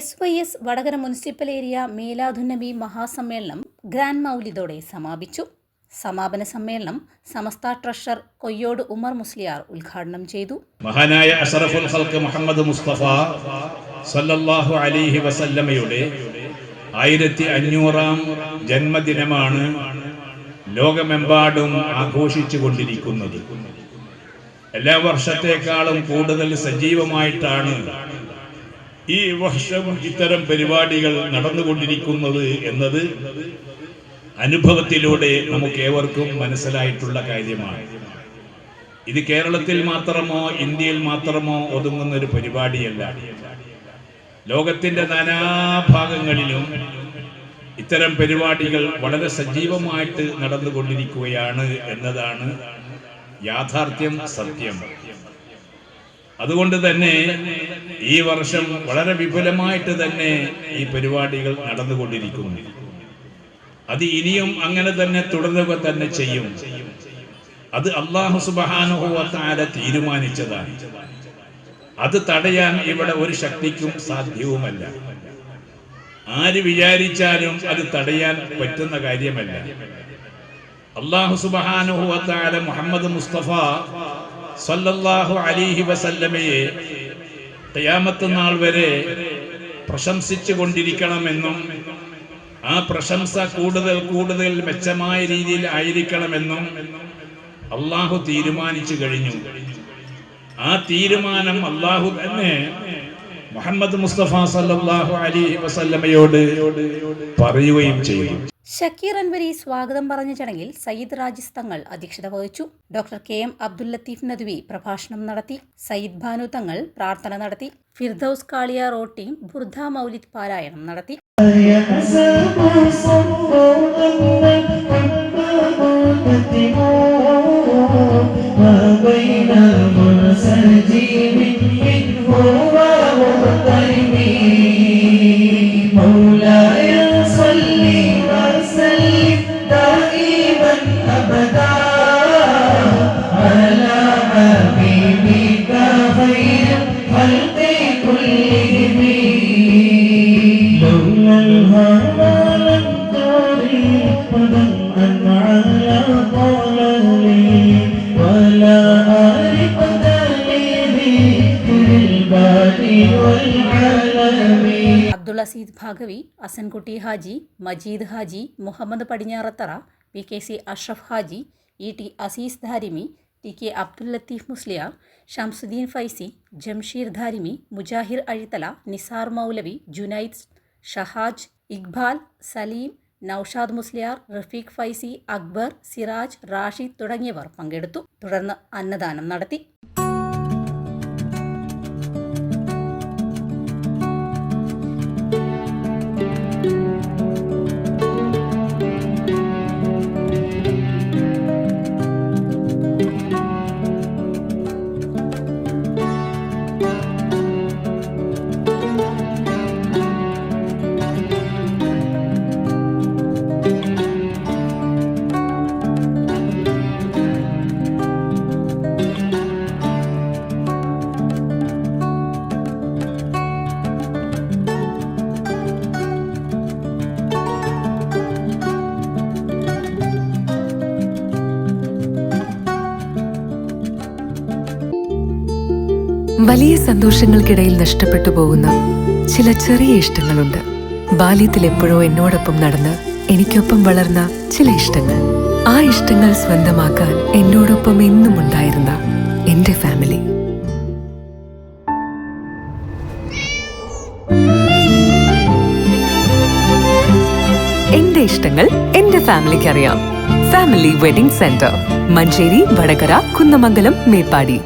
SYS Vadakara municipal area Miladunnabi മഹാസമ്മേളനം grand മൗലിദോടെ സമാപിച്ചു. സമാപന സമ്മേളനം സമസ്ത ട്രഷറർ കൊയ്യോട് ഉമർ മുസ്ലിയാർ ഉദ്ഘാടനം ചെയ്തു. മഹാനായ അഷ്റഫുൽ ഖൽഖ് മുഹമ്മദ് മുസ്തഫ സല്ലല്ലാഹു അലൈഹി വസല്ലമയുടെ 1500-ാം ജന്മദിനമാണ് ലോകമെമ്പാടും ആഘോഷിച്ചു കൊണ്ടിരിക്കുന്നത്. എല്ലാ വർഷത്തേക്കാളും കൂടുതൽ സജീവമായിട്ടാണ് ഈ വർഷം ഇത്തരം പരിപാടികൾ നടന്നുകൊണ്ടിരിക്കുന്നത് എന്നത് അനുഭവത്തിലൂടെ നമുക്ക് ഏവർക്കും മനസ്സിലായിട്ടുള്ള കാര്യമാണ്. ഇത് കേരളത്തിൽ മാത്രമോ ഇന്ത്യയിൽ മാത്രമോ ഒതുങ്ങുന്ന ഒരു പരിപാടിയല്ല. ലോകത്തിന്റെ നാനാഭാഗങ്ങളിലും ഇത്തരം പരിപാടികൾ വളരെ സജീവമായിട്ട് നടന്നുകൊണ്ടിരിക്കുകയാണ് എന്നതാണ് യാഥാർത്ഥ്യം, സത്യം. അതുകൊണ്ട് തന്നെ ഈ വർഷം വളരെ വിപുലമായിട്ട് തന്നെ ഈ പരിപാടികൾ നടന്നുകൊണ്ടിരിക്കുന്നു. അത് ഇനിയും അങ്ങനെ തന്നെ തുടരുക തന്നെ ചെയ്യും. അത് അല്ലാഹു സുബ്ഹാനഹു വ തആല തീരുമാനിച്ചതാണ്. അത് തടയാൻ ഇവിടെ ഒരു ശക്തിക്കും സാധ്യവുമല്ല. ആര് വിചാരിച്ചാലും അത് തടയാൻ പറ്റുന്ന കാര്യമല്ല. അല്ലാഹു സുബ്ഹാനഹു വ തആല മുഹമ്മദ് മുസ്തഫ സല്ലല്ലാഹു അലൈഹി വസല്ലമയെ ഖിയാമത്ത് നാൾ വരെ പ്രശംസിച്ചു കൊണ്ടിരിക്കണമെന്നും ആ പ്രശംസ കൂടുതൽ കൂടുതൽ മെച്ചമായ രീതിയിൽ ആയിരിക്കണമെന്നും അല്ലാഹു തീരുമാനിച്ചു കഴിഞ്ഞു. ആ തീരുമാനം അല്ലാഹു തന്നെ മുഹമ്മദ് മുസ്തഫ സല്ലല്ലാഹു അലൈഹി വസല്ലമയോട് പറയുകയും ചെയ്തു. ഷക്കീർ അൻവരി സ്വാഗതം പറഞ്ഞ ചടങ്ങിൽ സയ്യിദ് റാജിസ് തങ്ങൾ അധ്യക്ഷത വഹിച്ചു. ഡോക്ടർ KM അബ്ദുൽ ലത്തീഫ് നദ്വി പ്രഭാഷണം നടത്തി. സയ്യിദ് ഭാനു തങ്ങൾ പ്രാർത്ഥന നടത്തി. ഫിർദൌസ് കാളിയ റോട്ടി ബുർദ മൗലിദ് പാരായണം നടത്തി. Abdul Asid Baqavi, Asankutty Haji, Majeed Haji, Muhammad Padinjarathara, PKC Ashraf Haji, ET Azeez Dharimi, TK Abdul Latheef Musliyar, Shamsuddin Faizy, Jamsheer Dharimi, Mujahir Azhithala, Nisar മൗലവി, ജുനൈദ്, ഷഹാജ്, ഇഖ്ബാൽ, സലീം, നൌഷാദ് മുസ്ലിയാർ, റഫീഖ് ഫൈസി, അക്ബർ, സിറാജ്, റാഷിദ് തുടങ്ങിയവർ പങ്കെടുത്തു. തുടർന്ന് അന്നദാനം നടത്തി. വലിയ സന്തോഷങ്ങൾക്കിടയിൽ നഷ്ടപ്പെട്ടു പോകുന്ന ചില ചെറിയ ഇഷ്ടങ്ങളുണ്ട്. ബാല്യത്തിൽ എപ്പോഴോ എന്നോടൊപ്പം നടന്ന് എനിക്കൊപ്പം വളർന്ന ചില ഇഷ്ടങ്ങൾ. ആ ഇഷ്ടങ്ങൾ സ്വന്തമാക്കാൻ എന്നോടൊപ്പം എന്നും ഉണ്ടായിരുന്ന എന്റെ ഫാമിലി. എന്റെ ഇഷ്ടങ്ങൾ എന്റെ ഫാമിലിക്ക് അറിയാം. Family wedding centre, Manjeri, Vadakara, Kunnamangalam, Meppadi.